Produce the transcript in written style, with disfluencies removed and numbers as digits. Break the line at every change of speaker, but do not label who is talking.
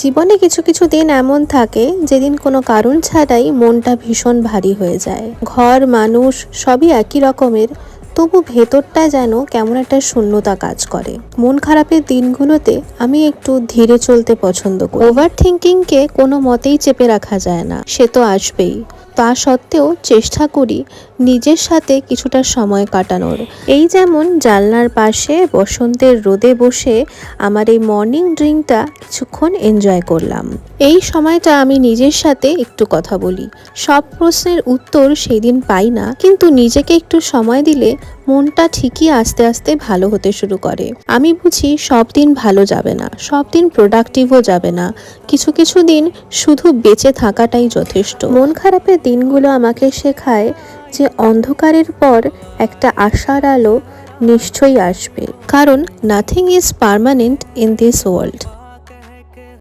জীবনে কিছু কিছু দিন এমন থাকে যেদিন কোনো কারণ ছাড়াই মনটা ভীষণ ভারী হয়ে যায়। ঘর মানুষ সবই একই রকমের, তবু ভেতরটা যেন কেমন একটা শূন্যতা কাজ করে। মন খারাপের দিনগুলোতে আমি একটু ধীরে চলতে পছন্দ করি। ওভার থিঙ্কিংকে কোনো মতেই চেপে রাখা যায় না, সে তো আসবেই। তা সত্ত্বেও চেষ্টা করি নিজের সাথে কিছুটা সময় কাটানোর। এই যেমন জানলার পাশে বসন্তের রোদে বসে আমার এই মর্নিং ড্রিঙ্কটা কিছুক্ষণ এনজয় করলাম। এই সময়টা আমি নিজের সাথে একটু কথা বলি। সব প্রশ্নের উত্তর সেই দিন পাই না, কিন্তু নিজেকে একটু সময় দিলে মনটা ঠিকই আস্তে আস্তে ভালো হতে শুরু করে। আমি বুঝি সব দিন ভালো যাবে না, সব দিন প্রোডাক্টিভও যাবে না। কিছু কিছু দিন শুধু বেঁচে থাকাটাই যথেষ্ট। মন খারাপের দিনগুলো আমাকে শেখায় যে অন্ধকারের পর একটা আশার আলো নিশ্চয়ই আসবে, কারণ nothing is permanent in this world.